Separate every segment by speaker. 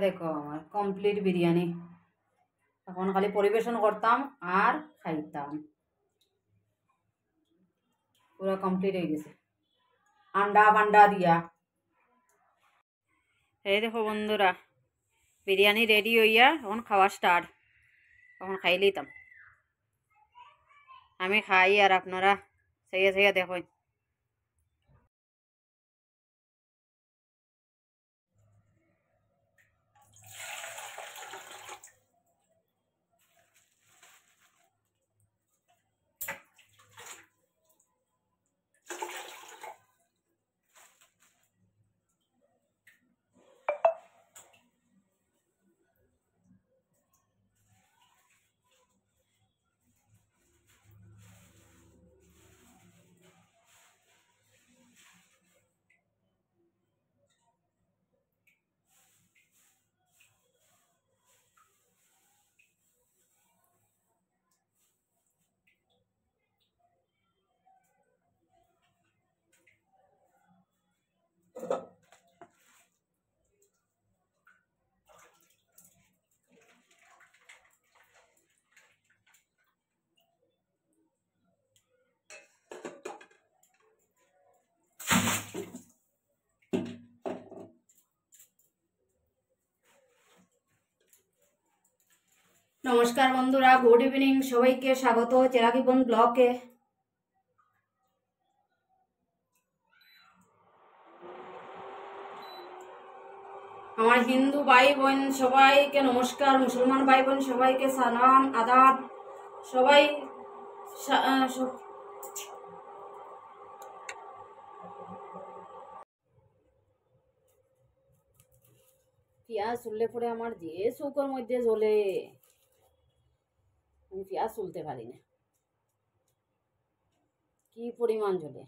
Speaker 1: দেখো আমার কমপ্লিট বিরিয়ানি। এখন খালি পরিবেশন করতাম আর খাইতাম। পুরো কমপ্লিট হয়ে গেছে আন্ডা ফান্ডা দিয়া। এই দেখো বন্ধুরা, বিরিয়ানি রেডি হইয়া এখন খাওয়া স্টার্ট। এখন খাই লইতাম। আমি খাই আর আপনারা সেয়া সেয়া দেখো। নমস্কার বন্ধুরা, গুড ইভিনিং। সবাইকে স্বাগত চেরাগীবন ব্লকে। আমার হিন্দু ভাই বোন সবাইকে নমস্কার, মুসলমান ভাই বোন সবাইকে সালাম আদাব। সবাই পেঁয়াজ চুললে পরে আমার যে চৌকোর মধ্যে জ্বলে, আমি পেঁয়াজ চুলতে পারি না। কি পরিমাণ জ্বলে!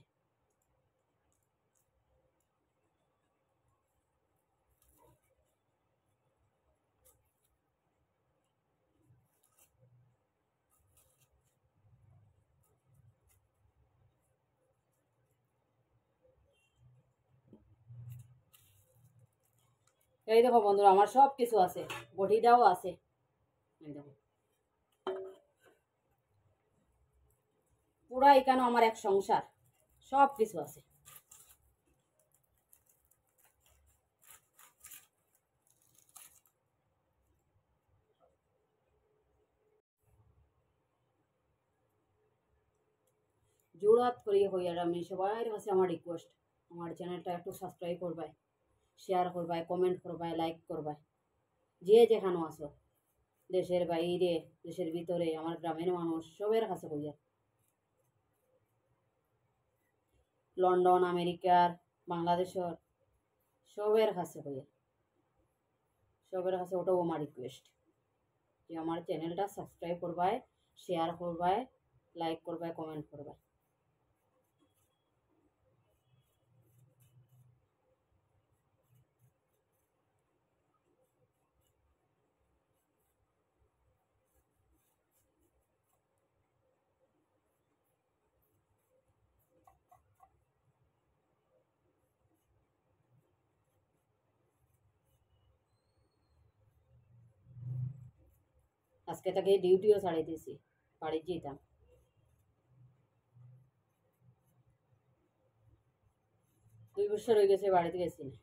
Speaker 1: এই দেখো বন্ধুরা, আমার সব কিছু আছে, বটিটাও আছে। এই দেখো পুরা এখানে আমার এক সংসার, সব কিছু আছে। জোড়াত করি হই আর আমি সবার কাছে আমার রিকোয়েস্ট, আমার চ্যানেলটা একটু সাবস্ক্রাইব করবাই, শেয়ার করবাই, কমেন্ট করবাই, লাইক করবাই। যে যেখানে আসো, দেশের বাইরে দেশের ভিতরে, আমার গ্রামের মানুষ সবের কাছে কইয়া, লন্ডন আমেরিকার বাংলাদেশের সবের কাছে কইয়া, সবের কাছে ওটাও আমার রিকোয়েস্ট যে আমার চ্যানেলটা সাবস্ক্রাইব করবাই, শেয়ার করবাই, লাইক করবাই, কমেন্ট করবাই। আজকে তাকে ডিউটিও ছাড়িয়ে দিয়েছি, বাড়ি যেতাম। 2 বছর হয়ে গেছে বাড়িতে গেছি না।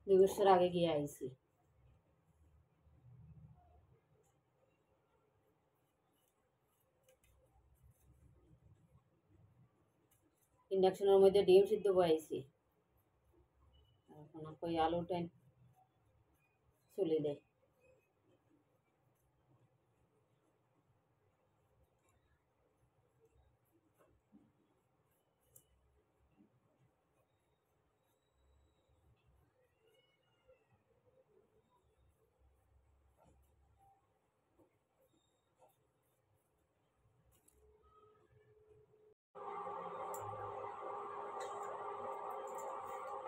Speaker 1: দুই বছর আগে গিয়ে আইছি। ইন্ডাকশনের মধ্যে ডিম সিদ্ধ বয়াইছি, এখন কই আলু টেন চলে দেয়।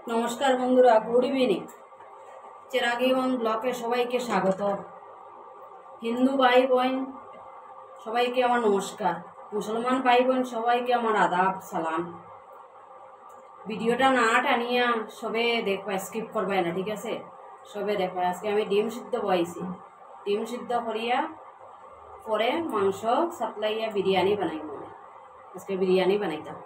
Speaker 1: নমস্কার বন্ধুরা, গুড ইভিনিং। চেরাগীগঞ্জ ব্লকে সবাইকে স্বাগত। হিন্দু ভাই বোন সবাইকে আমার নমস্কার, মুসলমান ভাই বোন সবাইকে আমার আদাব সালাম। ভিডিওটা না টানিয়া সবে দেখবা, স্কিপ করবাই না, ঠিক আছে? সবে দেখবা। আজকে আমি ডিম সিদ্ধ বইছি, ডিম সিদ্ধ করিয়া পরে মাংস সাতলাইয়া বিরিয়ানি বানাইব। আজকে বিরিয়ানি বানাইতাম।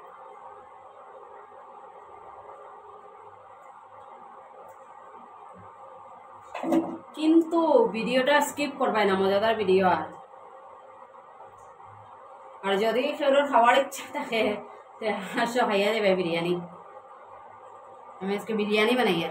Speaker 1: কিন্তু ভিডিওটা স্কিপ করবাই না, মজাদার ভিডিও। আর যদি কেউ খাওয়ার ইচ্ছা থাকে হাঁসো খাইয়া যাবে বিরিয়ানি। আমি আজকে বিরিয়ানি বানাইয়া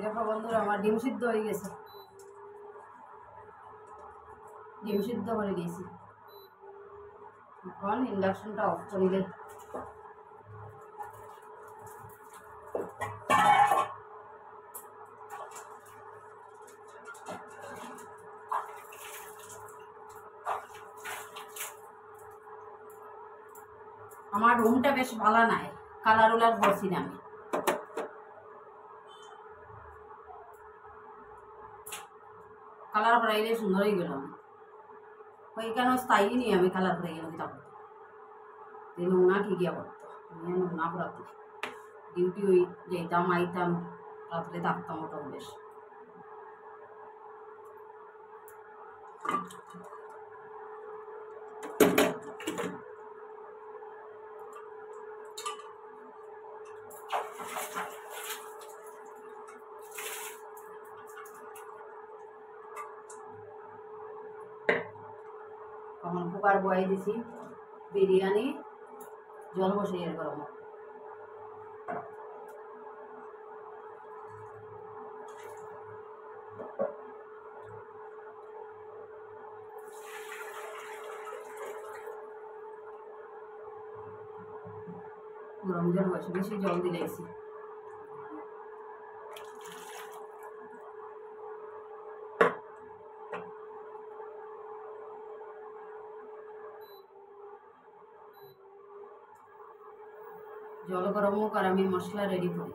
Speaker 1: দেখো বন্ধুরা, আমার ডিম সিদ্ধ হয়ে গেছে। ডিম সিদ্ধ করে দিয়েছি। এখন ইন্ডাকশনটা অফ করিলে আমার রুমটা বেশ ভালো নাই, কালার উলার করছি না আমি। কালার করাইলে সুন্দর হয়ে গেল। ওইখানে স্থায়ী নিয়ে আমি কালার করে গেলাম। তখন নোনা কি গিয়া করতো, নোনা করাতে ডিউটি ওই যেতাম আইতাম, রাত্রে থাকতাম ওটা বেশ। তখন কুকার বয়াই দিছি, বিরিয়ানি জল বসিয়ে গরম। গরম জল বসে, বেশি জল দিলেছি। জল গরম হোক আর আমি মশলা রেডি করি।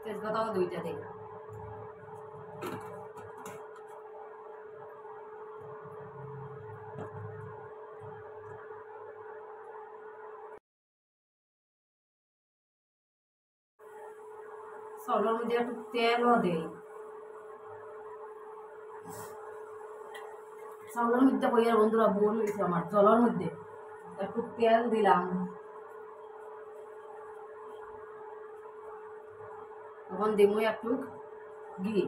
Speaker 1: তেজপাতাও দুইটা দিই। চাউলের মধ্যে একটু তেলও দিই। চাউলের মধ্যে কইয়ার বন্ধুরা ভুল হয়েছে আমার, জলের মধ্যে একটু তেল দিলাম। এখন দিমু একটু ঘি।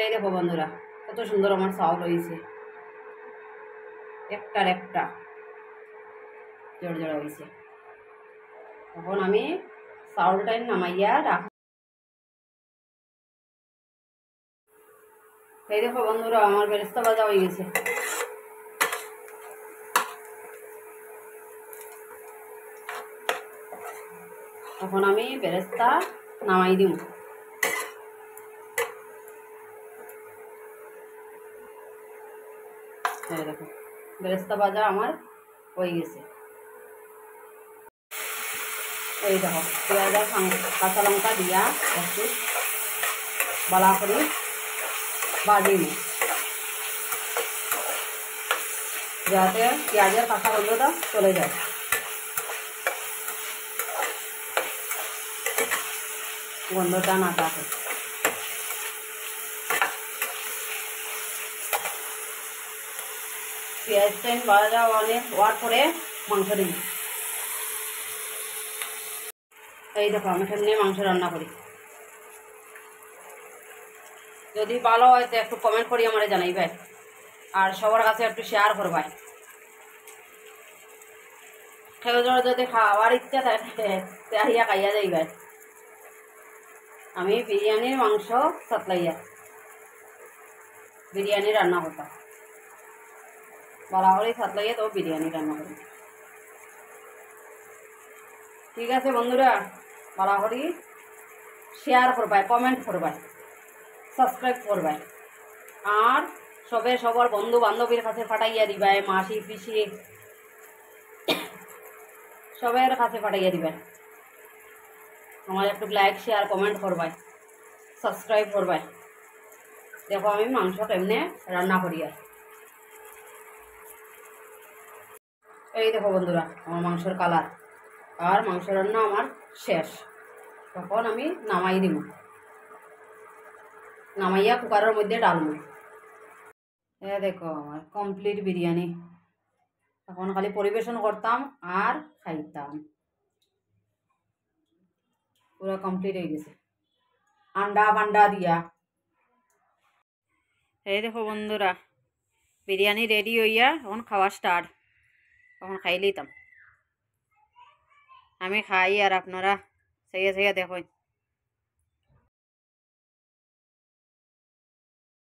Speaker 1: এই দেখো বন্ধুরা, কত সুন্দর আমার চাউল হয়েছে, একটার একটা জোড় জোড়া হয়েছে। এখন আমি চাউলটাই নামাইয়া রাখ। এই দেখো বন্ধুরা, আমার বেরেস্তা ভাজা হয়ে গেছে। এখন আমি বেরেস্তা নামাই দিব। দেখো বেরেস্তা ভাজা আমার হয়ে গেছে। এই দেখো পেঁয়াজ আর কাঁচা লঙ্কা দিয়া একটু বালা করে ভাজি নিই, যাতে পেঁয়াজের কাঁচা গন্ধটা চলে যায়। গন্ধটা না থাকে। পেঁয়াজটা ভাজা অনেক হওয়ার পরে মাংস দিই। এই দেখো আমি এখানে মাংস রান্না করি। যদি ভালো হয় তো একটু কমেন্ট করি আমার জানাইবে, আর সবার কাছে একটু শেয়ার করবাই। কেউ যদি খাওয়ার ইচ্ছা থাকে আহিয়া খাইয়া যাইবে। আমি বিরিয়ানির মাংস সাতলাইয়া বিরিয়ানি রান্না করতাম, বলা করে সাতলাইয়া তো বিরিয়ানি রান্না করি। ঠিক আছে বন্ধুরা, বলা করি শেয়ার করবাই, কমেন্ট করবাই, সাবস্ক্রাইব করবাই, আর সবে সবার বন্ধু বান্ধবীর কাছে পাঠাইয়া দিবাই, মাসি পিসি সবের কাছে পাঠাইয়া দিবেন। আমার একটু লাইক শেয়ার কমেন্ট করবাই, সাবস্ক্রাইব করবাই। দেখো আমি মাংস কেমনে রান্না করি। এই দেখো বন্ধুরা আমার মাংসের কালার, আর মাংস রান্না আমার শেষ। তখন আমি নামাই দিব, নামাইয়া কুকারের মধ্যে ডালবো। দেখো আমার কমপ্লিট বিরিয়ানি। এখন খালি পরিবেশন করতাম আর খাইতাম। পুরো কমপ্লিট হয়ে গেছে আন্ডা বান্ডা দিয়া। এই দেখো বন্ধুরা বিরিয়ানি রেডি হইয়া এখন খাওয়া স্টার্ট। তখন খাই লইতাম, আমি খাই আর আপনারা সেইয়া সেইয়া দেখো।